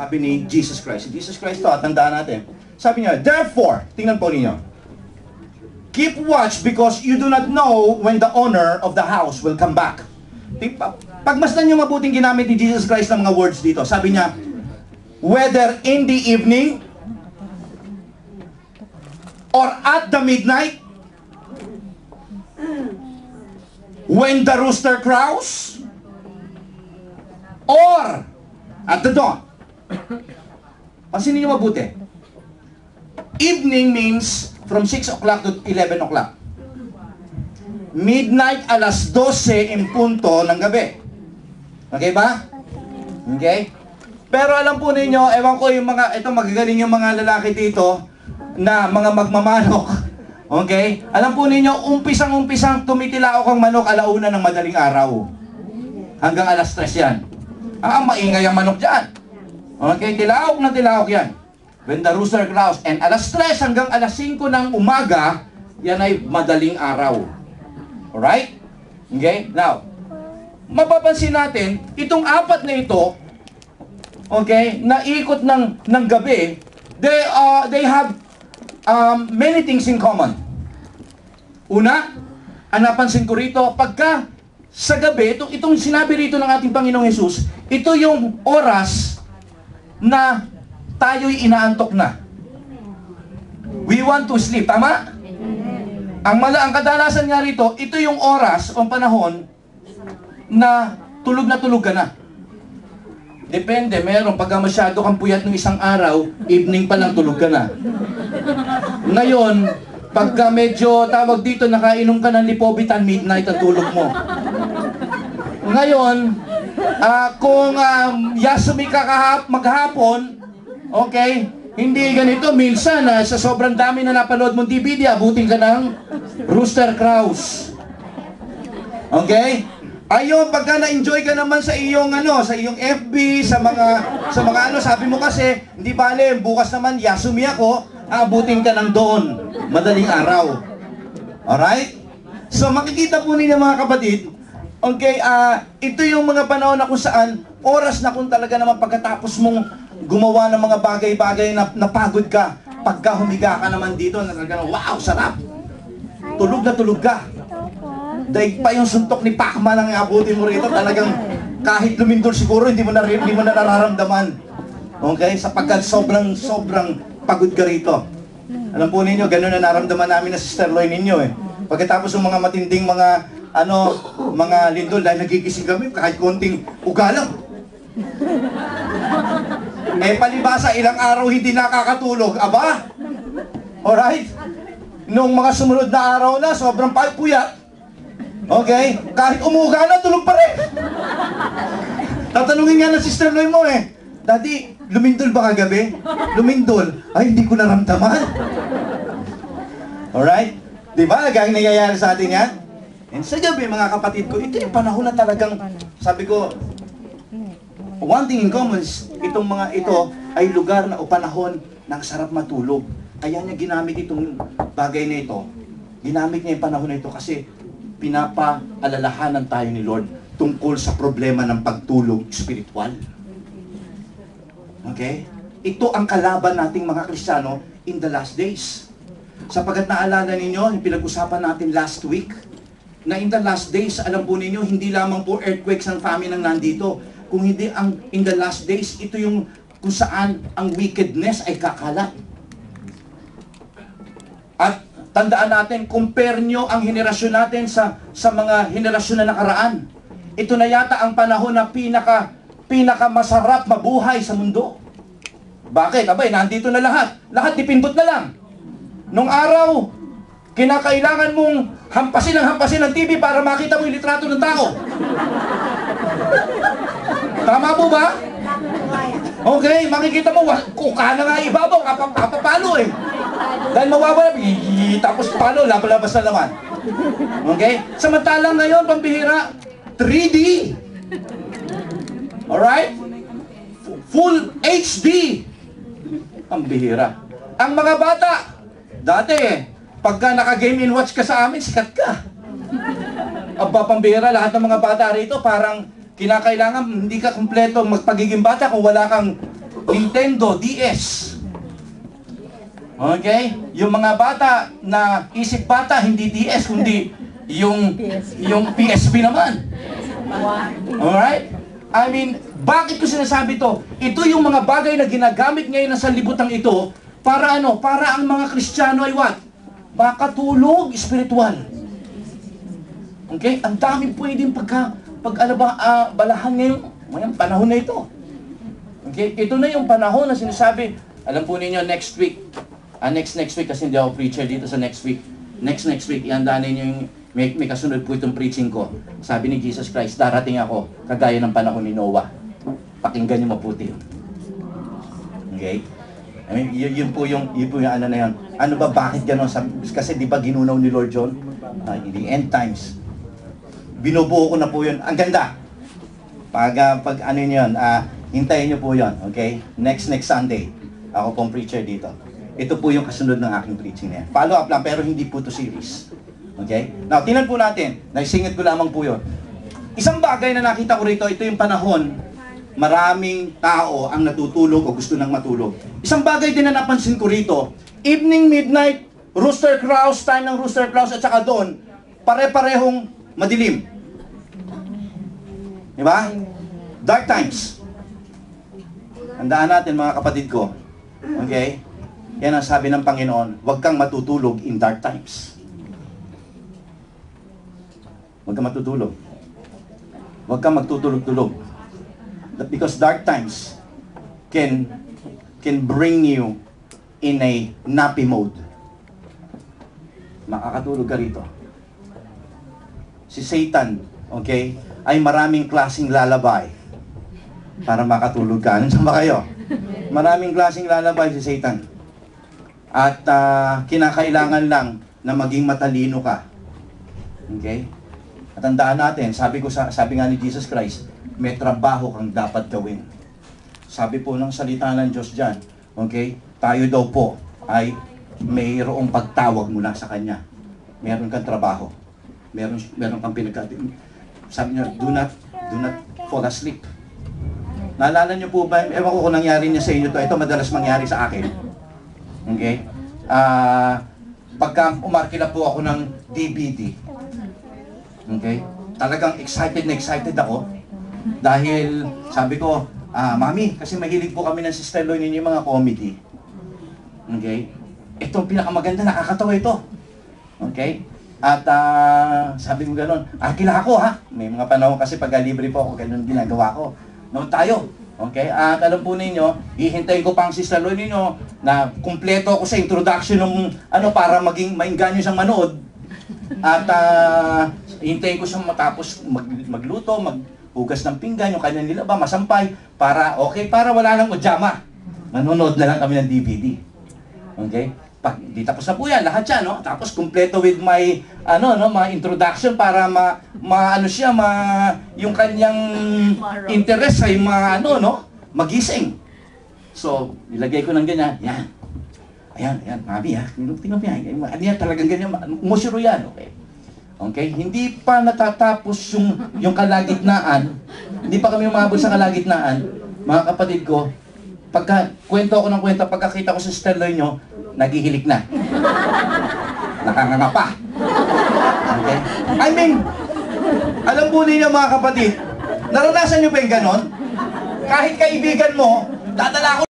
Sabi ni Jesus Christ. Si Jesus Christ to, tandaan natin. Sabi niya, therefore, tingnan po ninyo. Keep watch because you do not know when the owner of the house will come back. Pagmasdan niyo mabuting ginamit ni Jesus Christ ng mga words dito. Sabi niya, whether in the evening or at the midnight, when the rooster crows, or at the dawn. Pansinin niyo mabuti. Evening means from 6 o'clock to 11 o'clock. Midnight, alas 12 in punto ng gabi. Okay ba? Okay? Pero alam po ninyo, ewan ko yung mga, ito magagaling yung mga lalaki dito, na mga magmamanok. Okay? Alam po ninyo, umpisang tumitilaok ang manok alauna ng madaling araw. Hanggang alas 3 yan. Maingay ang manok dyan. Okay? Tilaok na tilaok yan. When the rooster crows. And alas 3 hanggang alas 5 ng umaga, yan ay madaling araw. Alright? Okay? Now, mapapansin natin, itong apat na ito, okay, na ikot ng gabi, they have many things in common. Una, ang napansin ko rito, pagka sa gabi, itong sinabi rito ng ating Panginoong Hesus, ito yung oras na tayo'y inaantok na. We want to sleep, tama? Ang kadalasan nga rito, ito yung oras o panahon na tulog ka na. Depende, meron pagka masyado kang puyat ng isang araw, evening pa lang tulog ka na. Ngayon, pagka medyo tawag dito, nakainom ka ng lipobitan, midnight ang tulog mo. Ngayon, kung yasumi ka maghapon, okay, hindi ganito, minsan sa sobrang dami na napanood mong DVD, abutin ka ng rooster crows. Okay? Ayun, pagka na-enjoy ka naman sa iyong sa iyong FB, sa mga sabi mo kasi, hindi bale, bukas naman yasumi ako, abutin ka ng doon, madaling araw. Alright? So makikita po ninyo mga kapatid, okay, ito yung mga panahon na kung saan, oras na kung talaga naman pagkatapos mong gumawa ng mga bagay-bagay na napagod ka, pagka humiga ka naman dito, wow, sarap! Tulog na tulog ka. Daig pa yung suntok ni Pacman ang abutin mo rito, talagang kahit lumindol siguro, hindi mo na nararamdaman. Okay? Sapagkat sobrang pagod ka rito. Alam po ninyo, gano'n na naramdaman namin na Sister Loy ninyo eh. Pagkatapos ng mga matinding mga lindol, dahil nagigising kami, kahit konting ugalang. Palibasa, ilang araw hindi nakakatulog. Aba? Alright? Nung mga sumunod na araw na, sobrang puyat. Okay? Kahit umuga na, tulog pa rin. Tatanungin nga ng Sister Loy mo eh, Daddy, lumindol ba kagabi? Lumindol? Ay, hindi ko naramdaman. Alright? Diba? Gayang nangyayari sa atin yan? And sa gabi, mga kapatid ko, ito yung panahon na talagang, sabi ko, one thing in common, itong mga ito ay lugar na o panahon na sarap matulog. Kaya niya ginamit itong bagay na ito. Ginamit niya yung panahon na ito kasi pinapaalalahanan tayo ni Lord tungkol sa problema ng pagtulog spiritual. Okay? Ito ang kalaban nating mga Kristiyano in the last days. Sapagkat naalala ninyo, yung pinag-usapan natin last week, na in the last days, alam po ninyo, hindi lamang po earthquakes and famine ang nandito, kung hindi ang in the last days, ito yung kung saan ang wickedness ay kakalat. At tandaan natin, compare nyo ang henerasyon natin sa mga henerasyon na nakaraan. Ito na yata ang panahon na pinaka masarap mabuhay sa mundo. Bakit? Abay, nandito na lahat. Lahat dipindot na lang. Nung araw, kinakailangan mong hampasin ang TV para makita mo yung litrato ng tao. Tama po ba? Okay, makikita mo, kuka na nga ibabaw, kapapalo eh. Dahil mawawala, tapos palo, labas na naman. Okay? Samantalang ngayon, pambihira, 3D. Alright? Full HD. Pambihira. Ang mga bata, dati pagka naka-game and watch ka sa amin, sikat ka. Aba, pambihira, lahat ng mga bata rito, parang kinakailangan, hindi ka kumpleto magpagiging bata kung wala kang Nintendo DS. Okay? Yung mga bata na isip bata, hindi DS, kundi yung PSP naman. Alright? I mean, bakit ko sinasabi to? Ito yung mga bagay na ginagamit ngayon sa sanlibutan ito para ano? Para ang mga Kristiyano ay what? Makatulog spiritual. Okay? Ang dami pwedeng balahan ngayong panahon na ito. Okay? Ito na yung panahon na sinasabi, alam po ninyo, next week week kasi hindi ako preacher dito sa next week. Next week, ihandaan ninyo yung may kasunod po itong preaching ko. Sabi ni Jesus Christ, darating ako kagaya ng panahon ni Noah. Pakinggan niyo mabuti. Okay? I mean, yun po yung ano na yun. Ano ba, bakit gano'n? Kasi di ba ginunaw ni Lord John? In the end times. Binubuo ko na po yun. Ang ganda. Pag ano yun, hintayin niyo po yun. Okay? Next Sunday. Ako pong preacher dito. Ito po yung kasunod ng aking preaching na yan. Follow up lang, pero hindi po to series. Okay? Now, tingnan po natin. Naisingit ko lamang po yun. Isang bagay na nakita ko rito, ito yung panahon, maraming tao ang natutulog o gusto nang matulog. Isang bagay din na napansin ko rito, evening, midnight, rooster crows, time ng rooster crows, at saka doon, pare-parehong madilim. Diba? Dark times. Tandaan natin mga kapatid ko. Okay? Yan ang sabi ng Panginoon, huwag kang matutulog in dark times. Huwag kang matutulog. Huwag kang magtutulog-tulog. Because dark times can bring you in a nappy mode. Makakatulog ka rito. Si Satan, okay, ay maraming klaseng lalabay para makatulog ka. Ano ba kayo? Maraming klaseng lalabay si Satan. At kinakailangan lang na maging matalino ka. Okay? At tandaan natin, sabi nga ni Jesus Christ, may trabaho kang dapat gawin. Sabi po ng salita ng Diyos dyan, okay? Tayo daw po ay mayroong pagtawag mula sa Kanya. Meron kang trabaho. Meron kang pinagkatiwala. Sabi niya, do not fall asleep. Naalala niyo po ba, ewan ko kung nangyari niya sa inyo to, ito madalas mangyari sa akin. Okay? Pagka umarkila po ako ng DVD, okay? Talagang excited ako. Dahil sabi ko, Mami, kasi mahilig po kami ng Sister Loy ninyo yung mga comedy. Okay? Ito pinakamaganda, nakakatawa ito. Okay? At sabi ko gano'n, arkila ako ha. May mga panahon kasi pag libre po ako, gano'n ginagawa ko. Noon tayo. Okay? At alam po ninyo, hihintayin ko pang Sister Loy ninyo na kumpleto ako sa introduction ng para maging maingganyo siyang manood. At hintayin ko siyang matapos magluto, maghugas ng pinggan, yung kanyang nilaba, masampay, para wala nang udyama. Manonood na lang kami ng DVD. Okay? Pag di tapos na po yan, lahat yan, no? Tapos kumpleto with my mga introduction para yung kanyang interest ay magising. So, nilagay ko ng ganyan, yan. Ayan, Mami ha, tingnan mo yan. Ano yan talagang ganyan, umusiro yan, okay? Okay? Hindi pa natatapos yung kalagitnaan, hindi pa kami umabot sa kalagitnaan, mga kapatid ko, pagka kwento ako ng kwento, pagkakita ko sa sterloy nyo, naghihilik na. Nakanganga pa. Okay? I mean, alam po ninyo mga kapatid, naranasan nyo ba yung ganon? Kahit kaibigan mo, dadala ko